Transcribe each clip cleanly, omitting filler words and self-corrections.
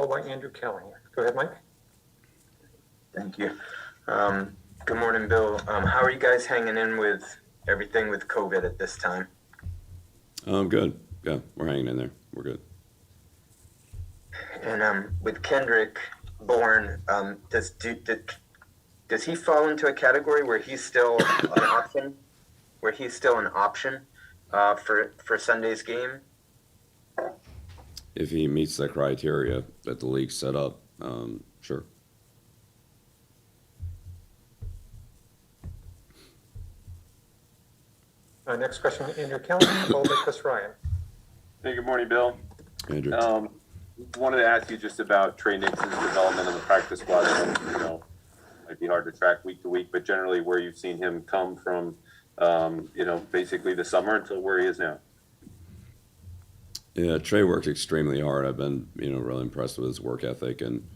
followed by Andrew Callahan. Go ahead, Mike. Thank you. Good morning, Bill. How are you guys hanging in with everything with COVID at this time? Good. Yeah, we're hanging in there. We're good. And with Kendrick Bourne, does he fall into a category where he's still an option? Where he's still an option for Sunday's game? If he meets the criteria that the league set up, sure. Next question, Andrew Callahan, followed by Chris Ryan. Hey, good morning, Bill. Andrew. Wanted to ask you just about Trey Nixon's development in the practice squad. Might be hard to track week to week, but generally where you've seen him come from, basically the summer until where he is now. Yeah, Trey works extremely hard. I've been, really impressed with his work ethic, and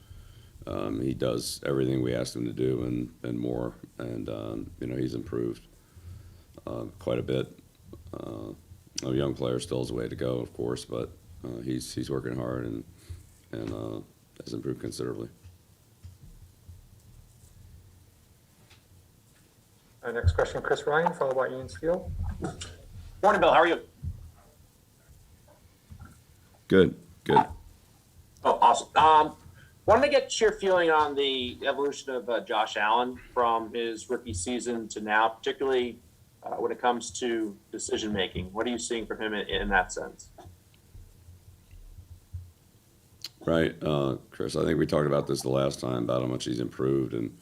he does everything we asked him to do and more. And he's improved quite a bit. A young player still has a way to go, of course, but he's working hard and has improved considerably. Next question, Chris Ryan, followed by Ian Steele. Morning, Bill. How are you? Good. Oh, awesome. Wanted to get your feeling on the evolution of Josh Allen from his rookie season to now, particularly when it comes to decision making. What are you seeing from him in that sense? Right, Chris, I think we talked about this the last time about how much he's improved, and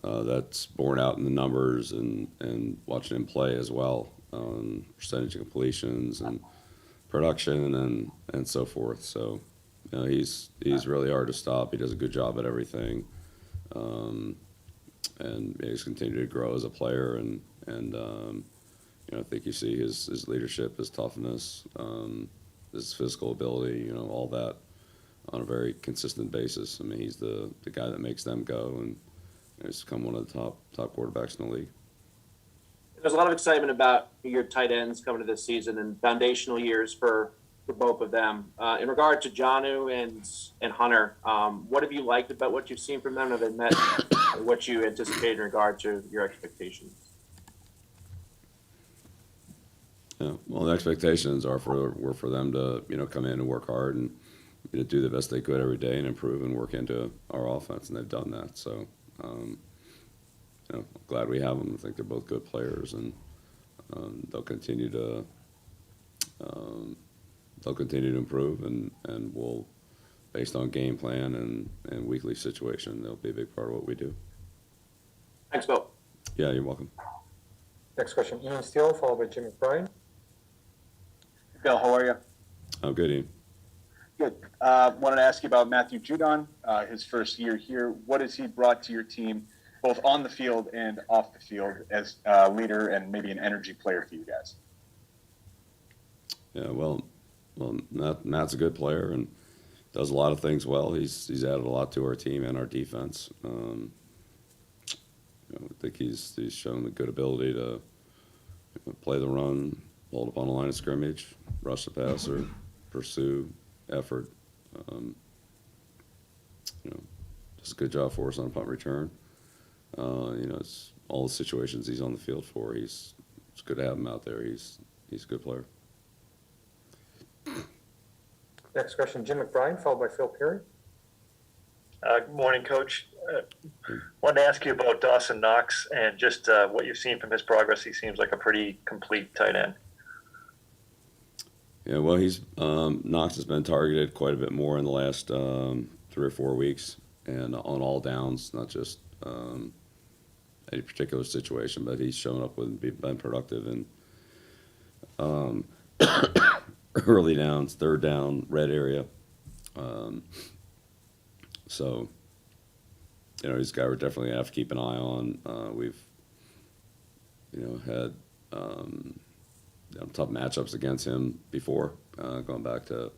that's borne out in the numbers and watching him play as well, percentage of completions and production and so forth. So, he's really hard to stop. He does a good job at everything, and he's continued to grow as a player. And I think you see his leadership, his toughness, his physical ability, all that on a very consistent basis. I mean, he's the guy that makes them go, and he's become one of the top quarterbacks in the league. There's a lot of excitement about your tight ends coming to this season and foundational years for both of them. In regard to Jonnu and Hunter, what have you liked about what you've seen from them? Have they met what you anticipate in regard to your expectations? Yeah, well, the expectations were for them to come in and work hard and do the best they could every day and improve and work into our offense, and they've done that. So, glad we have them. I think they're both good players, and they'll continue to improve, and we'll, based on game plan and weekly situation, they'll be a big part of what we do. Thanks, Bill. Yeah, you're welcome. Next question, Ian Steele, followed by Jim McBride. Bill, how are you? Oh, good, Ian. Good. Wanted to ask you about Matthew Judon, his first year here. What has he brought to your team, both on the field and off the field, as a leader and maybe an energy player for you guys? Yeah, well, Matt's a good player and does a lot of things well. He's added a lot to our team and our defense. I think he's shown the good ability to play the run, hold up on the line of scrimmage, rush the passer, pursue, effort. Does a good job for us on punt return. It's all the situations he's on the field for. It's good to have him out there. He's a good player. Next question, Jim McBride, followed by Phil Perry. Good morning, Coach. Wanted to ask you about Dawson Knox and just what you've seen from his progress. He seems like a pretty complete tight end. Yeah, well, Knox has been targeted quite a bit more in the last 3 or 4 weeks, and on all downs, not just any particular situation, but he's shown up with been productive in early downs, third down, red area. So, he's a guy we're definitely have to keep an eye on. We've, had tough matchups against him before, going back to,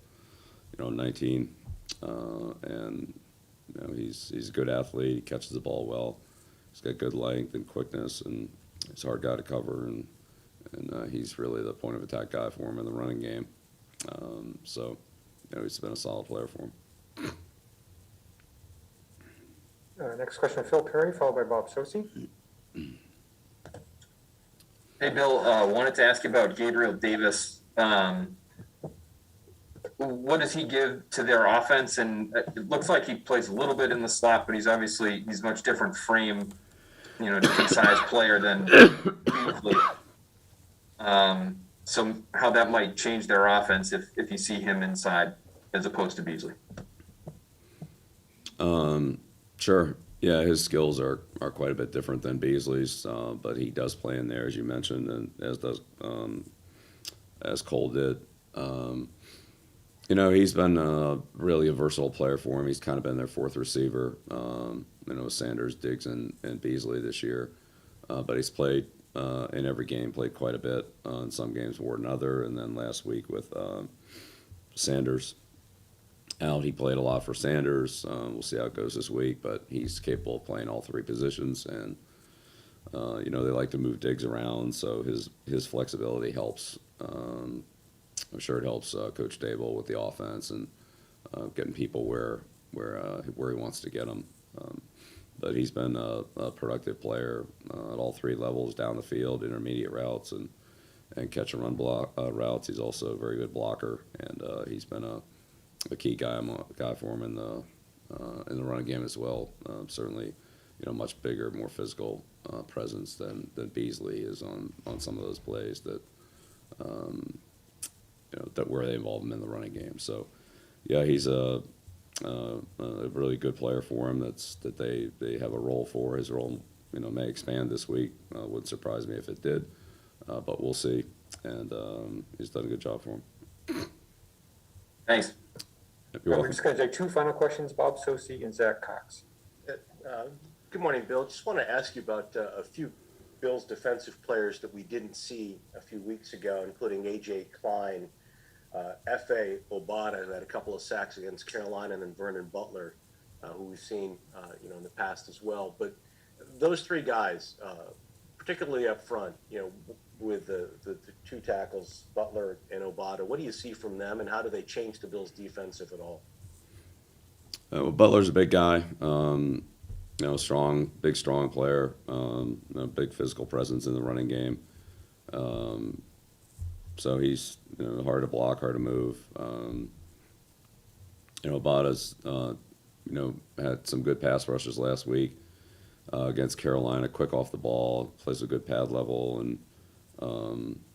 19. And, he's a good athlete. He catches the ball well. He's got good length and quickness, and he's a hard guy to cover. And he's really the point of attack guy for him in the running game. So, he's been a solid player for him. Next question, Phil Perry, followed by Bob Sosi. Hey, Bill, wanted to ask you about Gabriel Davis. What does he give to their offense? And it looks like he plays a little bit in the slot, but he's much different frame, different size player than Beasley. So how that might change their offense if you see him inside as opposed to Beasley. Sure. Yeah, his skills are quite a bit different than Beasley's, but he does play in there, as you mentioned, and as Cole did. He's been really a versatile player for him. He's kind of been their fourth receiver, Sanders, Diggs, and Beasley this year. But he's played in every game, played quite a bit. In some games more than other, and then last week with Sanders out, he played a lot for Sanders. We'll see how it goes this week, but he's capable of playing all three positions, and they like to move Diggs around, so his flexibility helps. I'm sure it helps Coach Dable with the offense and getting people where he wants to get them. But he's been a productive player at all three levels, down the field, intermediate routes, and catch and run block routes. He's also a very good blocker, and he's been a key guy for him in the running game as well. Certainly, much bigger, more physical presence than Beasley is on some of those plays that where they involve him in the running game. So, yeah, he's a really good player for him. That they have a role for. His role, may expand this week. Wouldn't surprise me if it did, but we'll see. And he's done a good job for him. Thanks. You're We're welcome. just going to take two final questions, Bob Sosi and Zach Cox. Good morning, Bill. Just want to ask you about a few Bills defensive players that we didn't see a few weeks ago, including A.J. Klein, F.A. Obata, who had a couple of sacks against Carolina, and then Vernon Butler, who we've seen in the past as well. But those three guys, particularly up front, with the two tackles, Butler and Obata, what do you see from them, and how do they change the Bills' defense, if at all? Well, Butler's a big guy. Strong, big, strong player. Big physical presence in the running game. So he's hard to block, hard to move. Obata's had some good pass rushes last week against Carolina. Quick off the ball, plays a good pad level, and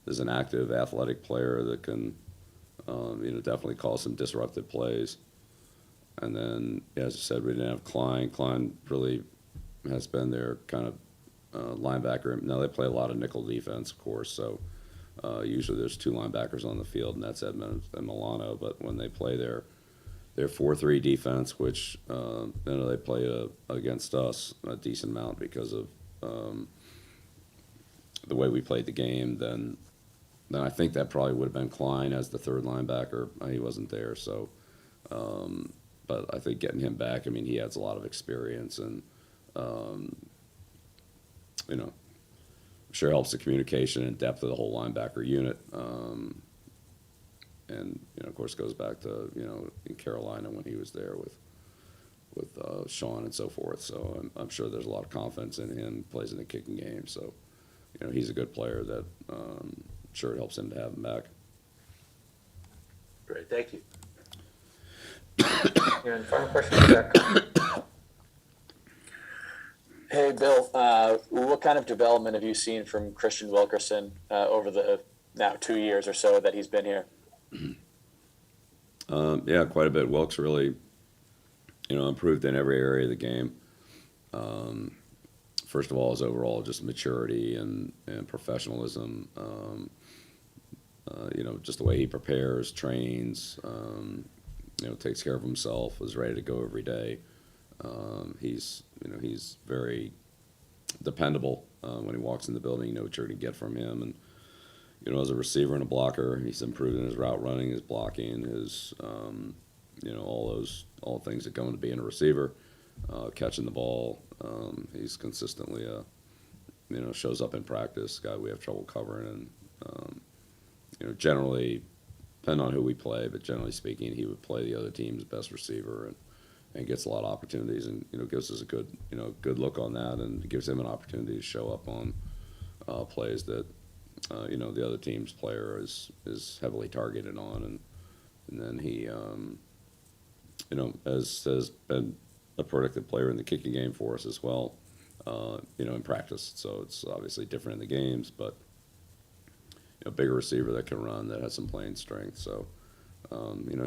is an active, athletic player that can definitely cause some disruptive plays. And then, as I said, we didn't have Klein. Klein really has been their kind of linebacker. Now they play a lot of nickel defense, of course, so usually there's two linebackers on the field, and that's Edmonds and Milano. But when they play their 4-3 defense, which they play against us a decent amount because of the way we played the game, then I think that probably would have been Klein as the third linebacker. He wasn't there, so. But I think getting him back, he adds a lot of experience, and sure helps the communication and depth of the whole linebacker unit. And of course, goes back to in Carolina when he was there with Sean and so forth. So I'm sure there's a lot of confidence in him. Plays in the kicking game, so he's a good player. That sure it helps him to have him back. Great, thank you. And final question, Zach Cox. Hey, Bill, what kind of development have you seen from Christian Wilkerson over the now 2 years or so that he's been here? Yeah, quite a bit. Wilkes really, improved in every area of the game. First of all, his overall just maturity and professionalism. Just the way he prepares, trains, takes care of himself, is ready to go every day. He's very dependable. When he walks in the building, you know what you're going to get from him. And, as a receiver and a blocker, he's improved in his route running, his blocking, his, all the things that go into being a receiver, catching the ball. He's consistently, shows up in practice, guy we have trouble covering. And, generally, depending on who we play, but generally speaking, he would play the other team's best receiver and gets a lot of opportunities, and gives us a good look on that, and gives him an opportunity to show up on plays that the other team's player is heavily targeted on, and then he has been a productive player in the kicking game for us as well, in practice. So it's obviously different in the games, but a bigger receiver that can run, that has some playing strength. So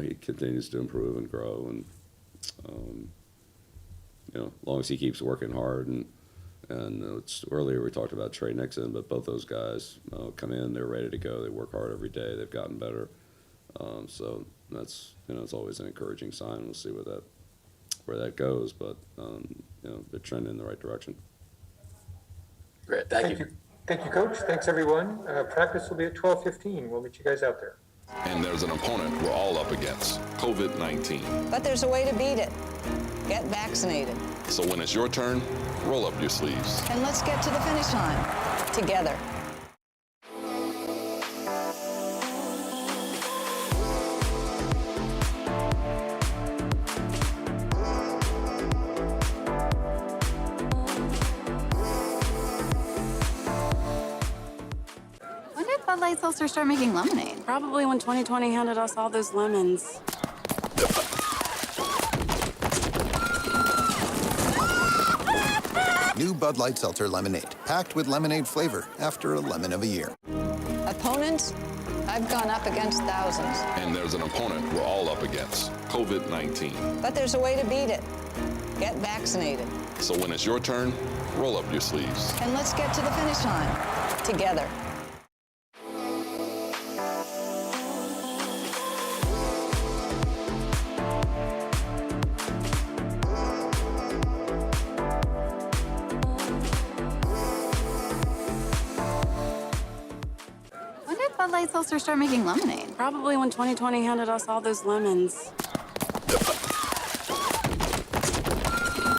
he continues to improve and grow, and as long as he keeps working hard, and earlier we talked about Trey Nixon, but both those guys come in, they're ready to go, they work hard every day, they've gotten better. So that's it's always an encouraging sign. We'll see where that goes, but they're trending in the right direction. Great, thank you. Thank you, Coach. Thanks, everyone. Practice will be at 12:15. We'll meet you guys out there. And there's an opponent we're all up against, COVID-19. But there's a way to beat it. Get vaccinated. So when it's your turn, roll up your sleeves. And let's get to the finish line together. When did Bud Light Seltzer start making lemonade? Probably when 2020 handed us all those lemons. New Bud Light Seltzer Lemonade, packed with lemonade flavor after a lemon of a year. Opponents? I've gone up against thousands. And there's an opponent we're all up against, COVID-19. But there's a way to beat it. Get vaccinated. So when it's your turn, roll up your sleeves. And let's get to the finish line together. When did Bud Light Seltzer start making lemonade? Probably when 2020 handed us all those lemons.